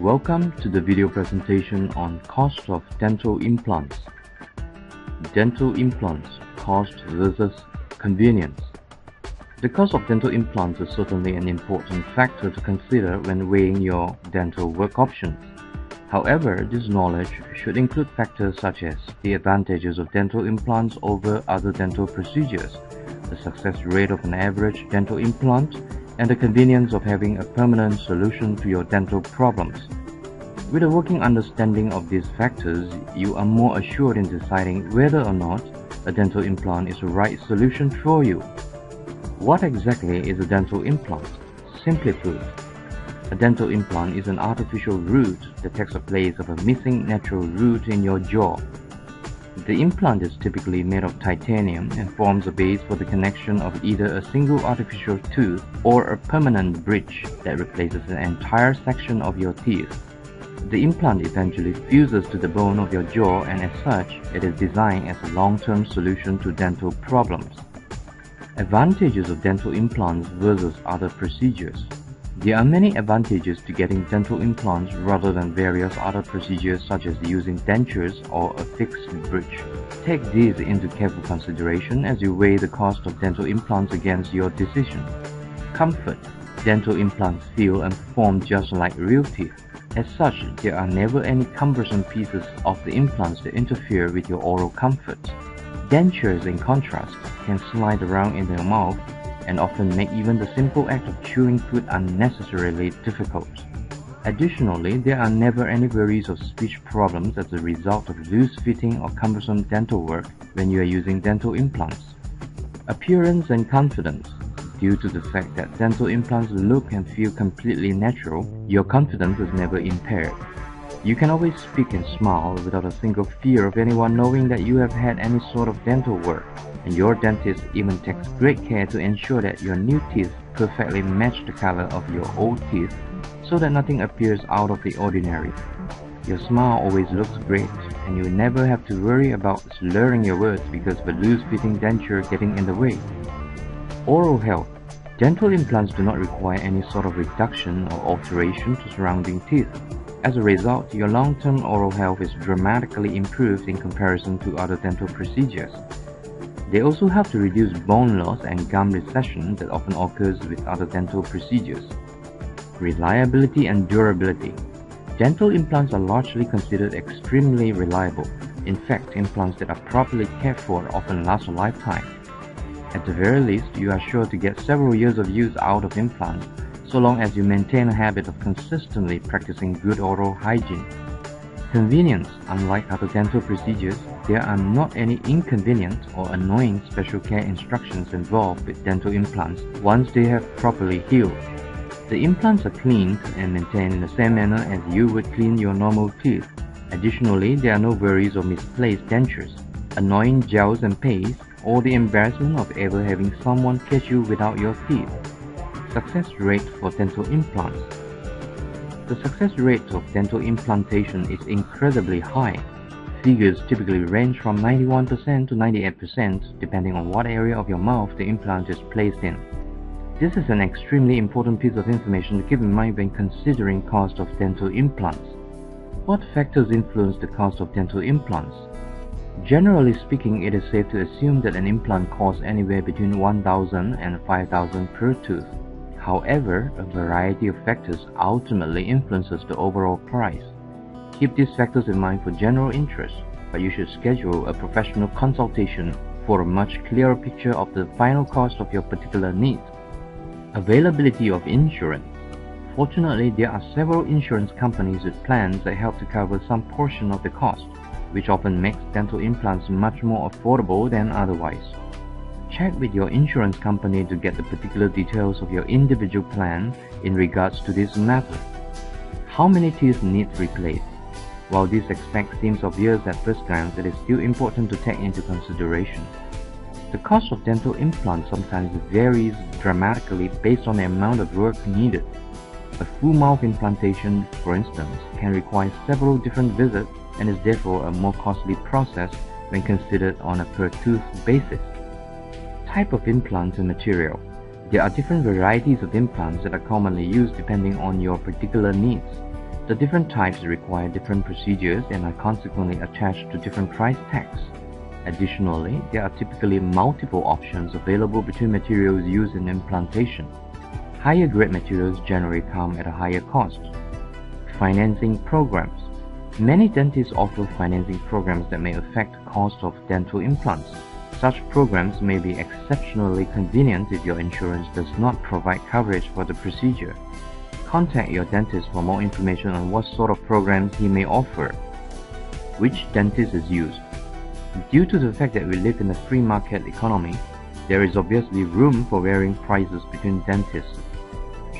Welcome to the video presentation on cost of dental implants. Dental implants, cost versus convenience. The cost of dental implants is certainly an important factor to consider when weighing your dental work options. However, this knowledge should include factors such as the advantages of dental implants over other dental procedures, the success rate of an average dental implant, and the convenience of having a permanent solution to your dental problems. With a working understanding of these factors, you are more assured in deciding whether or not a dental implant is the right solution for you. What exactly is a dental implant? Simply put, a dental implant is an artificial root that takes the place of a missing natural root in your jaw. The implant is typically made of titanium and forms a base for the connection of either a single artificial tooth or a permanent bridge that replaces an entire section of your teeth. The implant eventually fuses to the bone of your jaw, and as such, it is designed as a long-term solution to dental problems. Advantages of dental implants versus other procedures. There are many advantages to getting dental implants rather than various other procedures such as using dentures or a fixed bridge. Take these into careful consideration as you weigh the cost of dental implants against your decision. Comfort. Dental implants feel and perform just like real teeth. As such, there are never any cumbersome pieces of the implants that interfere with your oral comfort. Dentures, in contrast, can slide around in your mouth and often make even the simple act of chewing food unnecessarily difficult. Additionally, there are never any worries of speech problems as a result of loose-fitting or cumbersome dental work when you are using dental implants. Appearance and confidence. Due to the fact that dental implants look and feel completely natural, your confidence is never impaired. You can always speak and smile without a single fear of anyone knowing that you have had any sort of dental work, and your dentist even takes great care to ensure that your new teeth perfectly match the color of your old teeth so that nothing appears out of the ordinary. Your smile always looks great, and you never have to worry about slurring your words because of a loose-fitting denture getting in the way. Oral health. Dental implants do not require any sort of reduction or alteration to surrounding teeth. As a result, your long-term oral health is dramatically improved in comparison to other dental procedures. They also help to reduce bone loss and gum recession that often occurs with other dental procedures. Reliability and durability. Dental implants are largely considered extremely reliable. In fact, implants that are properly cared for often last a lifetime. At the very least, you are sure to get several years of use out of implants, so long as you maintain a habit of consistently practicing good oral hygiene. Convenience. Unlike other dental procedures, there are not any inconvenient or annoying special care instructions involved with dental implants once they have properly healed. The implants are cleaned and maintained in the same manner as you would clean your normal teeth. Additionally, there are no worries of misplaced dentures, annoying gels and paste, or the embarrassment of ever having someone catch you without your teeth. Success rate for dental implants. The success rate of dental implantation is incredibly high. Figures typically range from 91% to 98% depending on what area of your mouth the implant is placed in. This is an extremely important piece of information to keep in mind when considering cost of dental implants. What factors influence the cost of dental implants? Generally speaking, it is safe to assume that an implant costs anywhere between $1,000 and $5,000 per tooth. However, a variety of factors ultimately influences the overall price. Keep these factors in mind for general interest, but you should schedule a professional consultation for a much clearer picture of the final cost of your particular needs. Availability of insurance. Fortunately, there are several insurance companies with plans that help to cover some portion of the cost, which often makes dental implants much more affordable than otherwise. Check with your insurance company to get the particular details of your individual plan in regards to this matter. How many teeth need replaced? While this aspect seems obvious at first glance, it is still important to take into consideration. The cost of dental implants sometimes varies dramatically based on the amount of work needed. A full mouth implantation, for instance, can require several different visits and is therefore a more costly process when considered on a per-tooth basis. Type of implants and material. There are different varieties of implants that are commonly used depending on your particular needs. The different types require different procedures and are consequently attached to different price tags. Additionally, there are typically multiple options available between materials used in implantation. Higher grade materials generally come at a higher cost. Financing programs. Many dentists offer financing programs that may affect the cost of dental implants. Such programs may be exceptionally convenient if your insurance does not provide coverage for the procedure. Contact your dentist for more information on what sort of programs he may offer. Which dentist is used? Due to the fact that we live in a free market economy, there is obviously room for varying prices between dentists.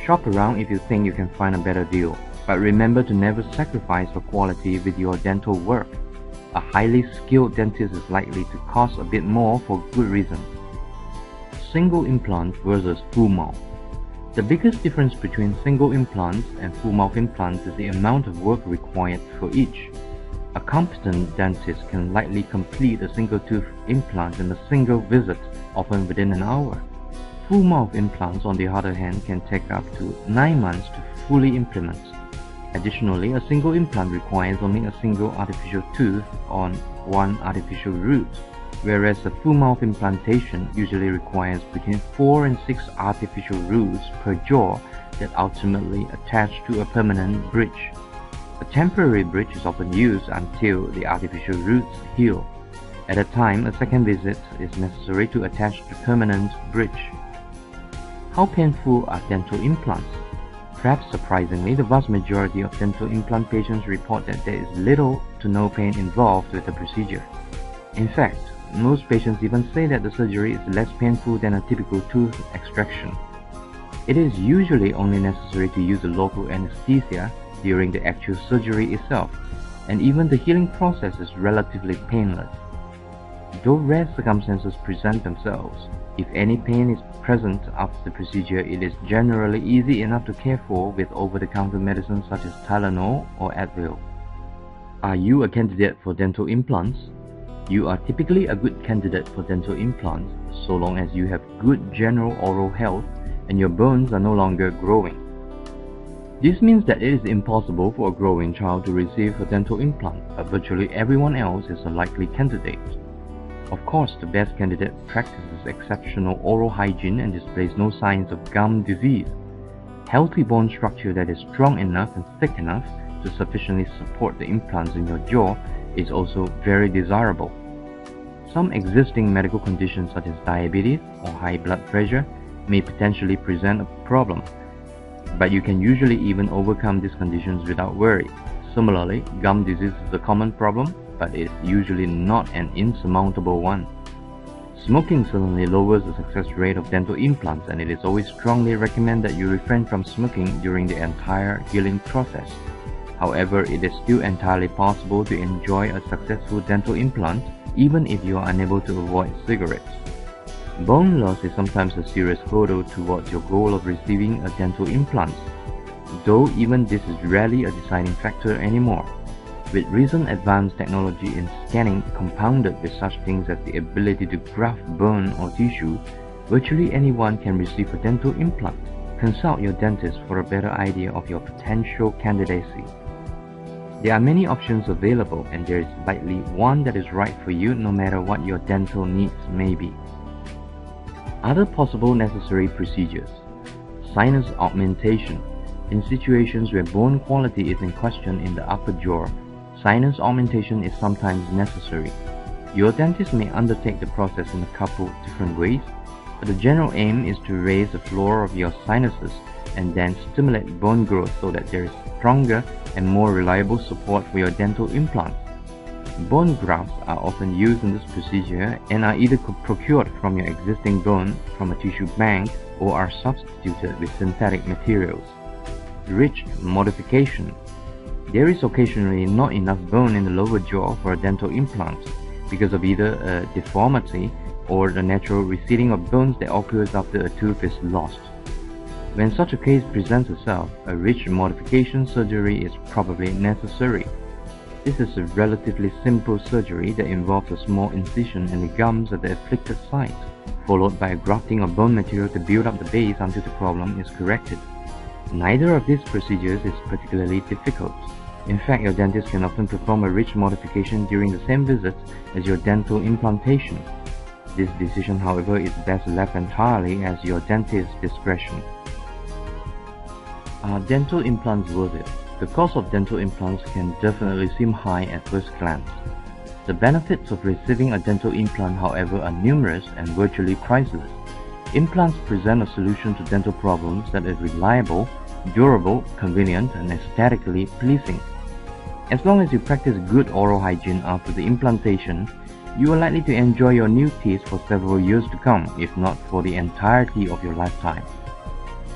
Shop around if you think you can find a better deal, but remember to never sacrifice for quality with your dental work. A highly skilled dentist is likely to cost a bit more for good reason. Single implant versus full mouth. The biggest difference between single implants and full mouth implants is the amount of work required for each. A competent dentist can likely complete a single tooth implant in a single visit, often within an hour. Full mouth implants, on the other hand, can take up to 9 months to fully implement. Additionally, a single implant requires only a single artificial tooth on one artificial root, whereas a full mouth implantation usually requires between 4 and 6 artificial roots per jaw that ultimately attach to a permanent bridge. A temporary bridge is often used until the artificial roots heal. At a time, a second visit is necessary to attach the permanent bridge. How painful are dental implants? Perhaps surprisingly, the vast majority of dental implant patients report that there is little to no pain involved with the procedure. In fact, most patients even say that the surgery is less painful than a typical tooth extraction. It is usually only necessary to use a local anesthesia during the actual surgery itself, and even the healing process is relatively painless. Though rare circumstances present themselves, if any pain is present after the procedure, it is generally easy enough to care for with over-the-counter medicines such as Tylenol or Advil. Are you a candidate for dental implants? You are typically a good candidate for dental implants so long as you have good general oral health and your bones are no longer growing. This means that it is impossible for a growing child to receive a dental implant, but virtually everyone else is a likely candidate. Of course, the best candidate practices exceptional oral hygiene and displays no signs of gum disease. Healthy bone structure that is strong enough and thick enough to sufficiently support the implants in your jaw is also very desirable. Some existing medical conditions such as diabetes or high blood pressure may potentially present a problem, but you can usually even overcome these conditions without worry. Similarly, gum disease is a common problem, but it is usually not an insurmountable one. Smoking certainly lowers the success rate of dental implants, and it is always strongly recommended that you refrain from smoking during the entire healing process. However, it is still entirely possible to enjoy a successful dental implant even if you are unable to avoid cigarettes. Bone loss is sometimes a serious hurdle towards your goal of receiving a dental implant, though even this is rarely a deciding factor anymore. With recent advanced technology in scanning compounded with such things as the ability to graft bone or tissue, virtually anyone can receive a dental implant. Consult your dentist for a better idea of your potential candidacy. There are many options available, and there is likely one that is right for you no matter what your dental needs may be. Other possible necessary procedures. Sinus augmentation. In situations where bone quality is in question in the upper jaw, sinus augmentation is sometimes necessary. Your dentist may undertake the process in a couple different ways, but the general aim is to raise the floor of your sinuses and then stimulate bone growth so that there is stronger and more reliable support for your dental implants. Bone grafts are often used in this procedure and are either procured from your existing bone from a tissue bank or are substituted with synthetic materials. Ridge modification. There is occasionally not enough bone in the lower jaw for a dental implant because of either a deformity or the natural receding of bones that occurs after a tooth is lost. When such a case presents itself, a ridge modification surgery is probably necessary. This is a relatively simple surgery that involves a small incision in the gums at the afflicted site, followed by a grafting of bone material to build up the base until the problem is corrected. Neither of these procedures is particularly difficult. In fact, your dentist can often perform a ridge modification during the same visit as your dental implantation. This decision, however, is best left entirely as your dentist's discretion. Are dental implants worth it? The cost of dental implants can definitely seem high at first glance. The benefits of receiving a dental implant, however, are numerous and virtually priceless. Implants present a solution to dental problems that is reliable, durable, convenient, and aesthetically pleasing. As long as you practice good oral hygiene after the implantation, you are likely to enjoy your new teeth for several years to come, if not for the entirety of your lifetime.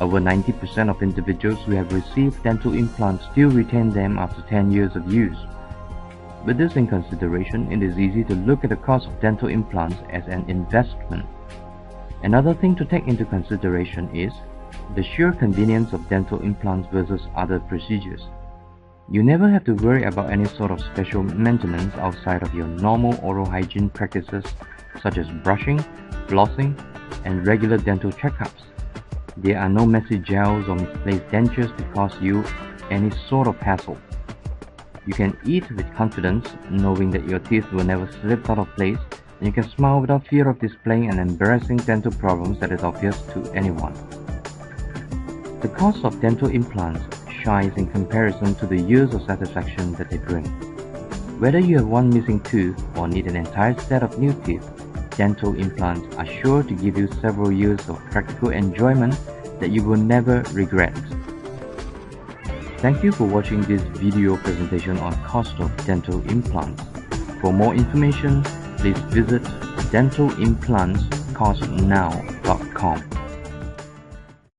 Over 90% of individuals who have received dental implants still retain them after 10 years of use. With this in consideration, it is easy to look at the cost of dental implants as an investment. Another thing to take into consideration is the sheer convenience of dental implants versus other procedures. You never have to worry about any sort of special maintenance outside of your normal oral hygiene practices such as brushing, flossing, and regular dental checkups. There are no messy gels or misplaced dentures to cause you any sort of hassle. You can eat with confidence, knowing that your teeth will never slip out of place, and you can smile without fear of displaying an embarrassing dental problem that is obvious to anyone. The cost of dental implants shines in comparison to the years of satisfaction that they bring. Whether you have one missing tooth or need an entire set of new teeth, dental implants are sure to give you several years of practical enjoyment that you will never regret. Thank you for watching this video presentation on cost of dental implants. For more information, please visit dentalimplantcostnow.com.